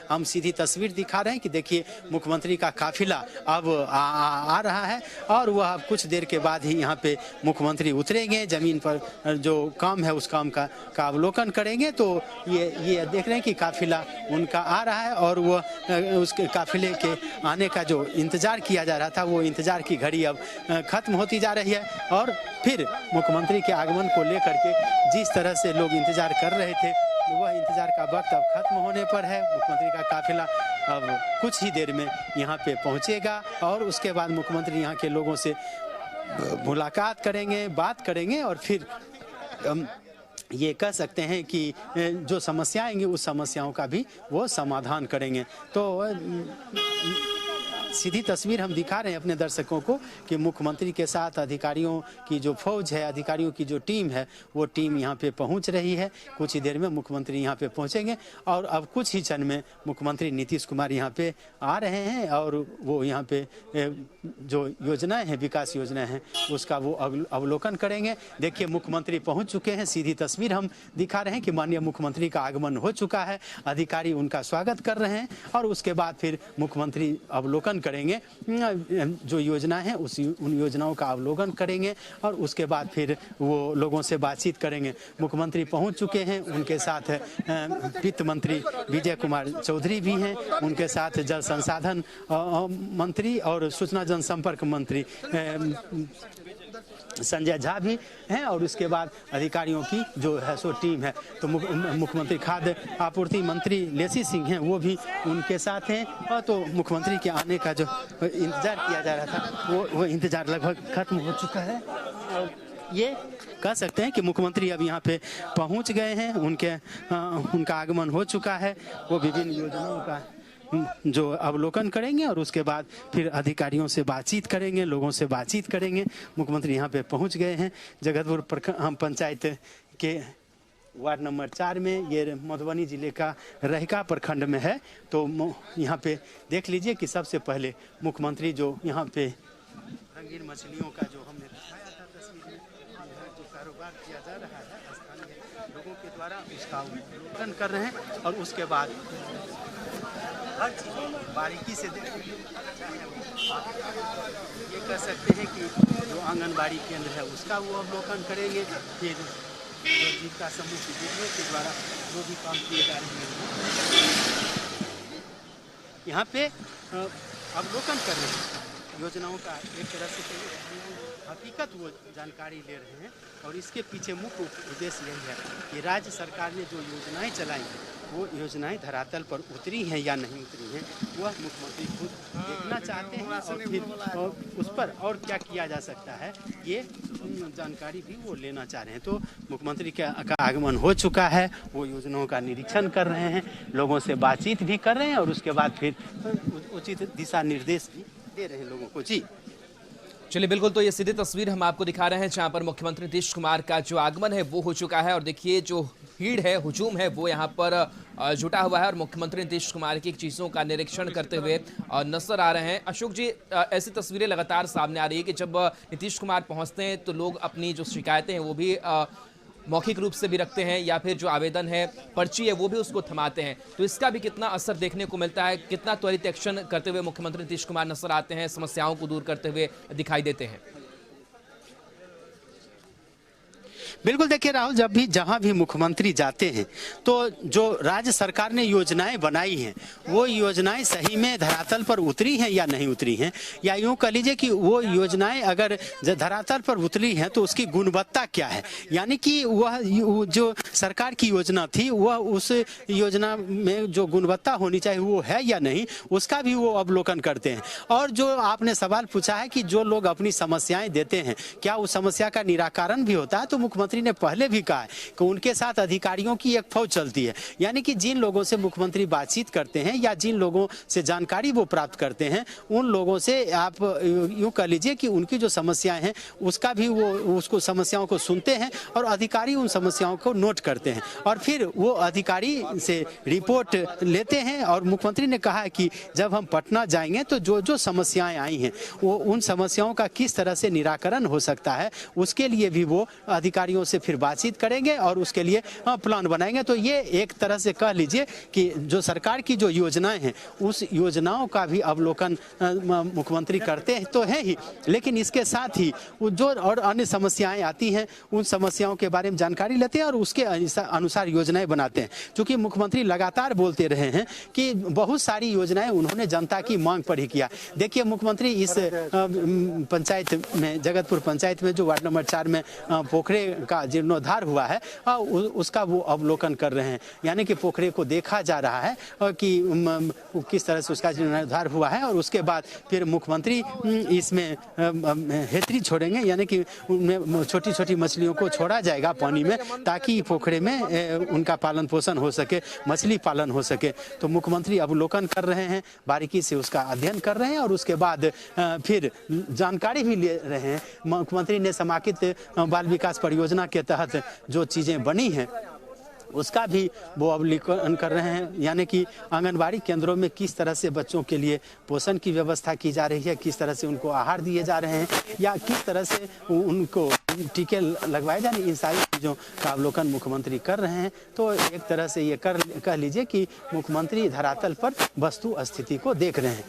हम सीधी तस्वीर दिखा रहे हैं कि देखिए मुख्यमंत्री का काफिला अब आ रहा है और वह अब कुछ देर के बाद ही यहाँ पे मुख्यमंत्री उतरेंगे, जमीन पर जो काम है उस काम का अवलोकन करेंगे। तो ये देख रहे हैं कि काफिला उनका आ रहा है और वह उसके काफिले के आने का जो इंतजार किया जा रहा था वो इंतजार की घड़ी अब खत्म होती जा रही है। और फिर मुख्यमंत्री के आगमन को लेकर के जिस तरह से लोग इंतजार कर रहे थे वह इंतजार का वक्त अब खत्म होने पर है। मुख्यमंत्री का काफिला अब कुछ ही देर में यहाँ पे पहुँचेगा और उसके बाद मुख्यमंत्री यहाँ के लोगों से मुलाकात करेंगे, बात करेंगे और फिर ये कह सकते हैं कि जो समस्याएं आएंगी उस समस्याओं का भी वो समाधान करेंगे। तो सीधी तस्वीर हम दिखा रहे हैं अपने दर्शकों को कि मुख्यमंत्री के साथ अधिकारियों की जो फौज है, अधिकारियों की जो टीम है वो टीम यहाँ पे पहुँच रही है। कुछ ही देर में मुख्यमंत्री यहाँ पे पहुँचेंगे और अब कुछ ही क्षण में मुख्यमंत्री नीतीश कुमार यहाँ पे आ रहे हैं और वो यहाँ पे जो योजनाएं हैं, विकास योजनाएं हैं, उसका वो अवलोकन करेंगे। देखिए मुख्यमंत्री पहुँच चुके हैं, सीधी तस्वीर हम दिखा रहे हैं कि माननीय मुख्यमंत्री का आगमन हो चुका है, अधिकारी उनका स्वागत कर रहे हैं और उसके बाद फिर मुख्यमंत्री अवलोकन करेंगे, जो योजना है उन योजनाओं का अवलोकन करेंगे और उसके बाद फिर वो लोगों से बातचीत करेंगे। मुख्यमंत्री पहुंच चुके हैं, उनके साथ वित्त मंत्री विजय कुमार चौधरी भी हैं, उनके साथ जल संसाधन मंत्री और सूचना जनसंपर्क मंत्री संजय झा भी हैं और उसके बाद अधिकारियों की जो है सो टीम है। तो मुख्यमंत्री खाद्य आपूर्ति मंत्री लेसी सिंह हैं, वो भी उनके साथ हैं। और तो मुख्यमंत्री के आने का जो इंतज़ार किया जा रहा था वो इंतज़ार लगभग खत्म हो चुका है और ये कह सकते हैं कि मुख्यमंत्री अब यहाँ पे पहुँच गए हैं, उनका आगमन हो चुका है। वो विभिन्न योजनाओं का जो अवलोकन करेंगे और उसके बाद फिर अधिकारियों से बातचीत करेंगे, लोगों से बातचीत करेंगे। मुख्यमंत्री यहाँ पे पहुँच गए हैं। जगतपुर पंचायत के वार्ड नंबर 4 में, ये मधुबनी जिले का रहिका प्रखंड में है। तो यहाँ पे देख लीजिए कि सबसे पहले मुख्यमंत्री जो यहाँ पे रंगीन मछलियों का जो हमने दिखाया था तस्वीर में, जो कारोबार किया जा रहा है स्थानीय लोगों के द्वारा, उसका अवलोकन कर रहे हैं और उसके बाद हर चीज़ बारीकी से देखेंगे। ये कह सकते हैं कि जो आंगनबाड़ी केंद्र है उसका वो अवलोकन करेंगे। फिर जो जीविका समूह की दीदियों के द्वारा जो भी काम किए जा रहे हैं यहाँ पे अवलोकन कर रहे हैं योजनाओं का। एक तरह से हकीकत वो जानकारी ले रहे हैं और इसके पीछे मुख्य उद्देश्य यही है कि राज्य सरकार ने जो योजनाएं चलाई हैं वो योजनाएं धरातल पर उतरी हैं या नहीं उतरी हैं, वह मुख्यमंत्री खुद देखना चाहते हैं और फिर उस पर और क्या किया जा सकता है ये जानकारी भी वो लेना चाह रहे हैं। तो मुख्यमंत्री का आगमन हो चुका है, वो योजनाओं का निरीक्षण कर रहे हैं, लोगों से बातचीत भी कर रहे हैं और उसके बाद फिर उचित दिशा निर्देश भी दे रहे हैं लोगों को। जी चलिए बिल्कुल, तो ये सीधी तस्वीर हम आपको दिखा रहे हैं जहां पर मुख्यमंत्री नीतीश कुमार का जो आगमन है वो हो चुका है और देखिए जो भीड़ है, हुजूम है, वो यहाँ पर जुटा हुआ है और मुख्यमंत्री नीतीश कुमार की चीज़ों का निरीक्षण करते हुए नजर आ रहे हैं। अशोक जी, ऐसी तस्वीरें लगातार सामने आ रही है कि जब नीतीश कुमार पहुँचते हैं तो लोग अपनी जो शिकायतें हैं वो भी मौखिक रूप से भी रखते हैं या फिर जो आवेदन है, पर्ची है, वो भी उसको थमाते हैं। तो इसका भी कितना असर देखने को मिलता है, कितना त्वरित एक्शन करते हुए मुख्यमंत्री नीतीश कुमार नजर आते हैं, समस्याओं को दूर करते हुए दिखाई देते हैं? बिल्कुल, देखिए राहुल, जब भी जहां भी मुख्यमंत्री जाते हैं तो जो राज्य सरकार ने योजनाएं बनाई हैं वो योजनाएं सही में धरातल पर उतरी हैं या नहीं उतरी हैं, या यूं कह लीजिए कि वो योजनाएं अगर धरातल पर उतरी हैं तो उसकी गुणवत्ता क्या है, यानी कि वह जो सरकार की योजना थी वह उस योजना में जो गुणवत्ता होनी चाहिए वो है या नहीं, उसका भी वो अवलोकन करते हैं। और जो आपने सवाल पूछा है कि जो लोग अपनी समस्याएं देते हैं क्या उस समस्या का निराकरण भी होता है, तो मुख्यमंत्री ने पहले भी कहा है कि उनके साथ अधिकारियों की एक फौज चलती है, यानी कि जिन लोगों से मुख्यमंत्री बातचीत करते हैं या जिन लोगों से जानकारी वो प्राप्त करते हैं उन लोगों से आप यूं कह लीजिए कि उनकी जो समस्याएं हैं उसका भी वो उसको समस्याओं को सुनते हैं और अधिकारी उन समस्याओं को नोट करते हैं और फिर वो अधिकारी से रिपोर्ट लेते हैं। और मुख्यमंत्री ने कहा है कि जब हम पटना जाएंगे तो जो जो समस्याएं आई हैं वो उन समस्याओं का किस तरह से निराकरण हो सकता है उसके लिए भी वो अधिकारियों अधिकारियों से फिर बातचीत करेंगे और उसके लिए प्लान बनाएंगे। तो ये एक तरह से कह लीजिए कि जो सरकार की जो योजनाएं हैं उस योजनाओं का भी अवलोकन मुख्यमंत्री करते हैं तो है ही, लेकिन इसके साथ ही जो और अन्य समस्याएं आती हैं उन समस्याओं के बारे में जानकारी लेते हैं और उसके अनुसार योजनाएं बनाते हैं। क्योंकि मुख्यमंत्री लगातार बोलते रहे हैं कि बहुत सारी योजनाएं उन्होंने जनता की मांग पर ही किया। देखिए मुख्यमंत्री इस पंचायत में, जगतपुर पंचायत में जो वार्ड नंबर 4 में पोखरे का जीर्णोद्धार हुआ है उसका वो अवलोकन कर रहे हैं। यानी कि पोखरे को देखा जा रहा है कि किस तरह से उसका जीर्णोद्धार हुआ है और उसके बाद फिर मुख्यमंत्री इसमें हेतरी छोड़ेंगे, यानी कि उनमें छोटी छोटी मछलियों को छोड़ा जाएगा पानी में ताकि पोखरे में उनका पालन पोषण हो सके, मछली पालन हो सके। तो मुख्यमंत्री अवलोकन कर रहे हैं, बारीकी से उसका अध्ययन कर रहे हैं और उसके बाद फिर जानकारी भी ले रहे हैं। मुख्यमंत्री ने समाकित बाल विकास परियोजना के तहत जो चीज़ें बनी हैं उसका भी वो अवलोकन कर रहे हैं। यानी कि आंगनबाड़ी केंद्रों में किस तरह से बच्चों के लिए पोषण की व्यवस्था की जा रही है, किस तरह से उनको आहार दिए जा रहे हैं या किस तरह से उनको टीके लगवाए जाने, इन सारी चीज़ों का अवलोकन मुख्यमंत्री कर रहे हैं। तो एक तरह से ये कह लीजिए कि मुख्यमंत्री धरातल पर वस्तु स्थिति को देख रहे हैं।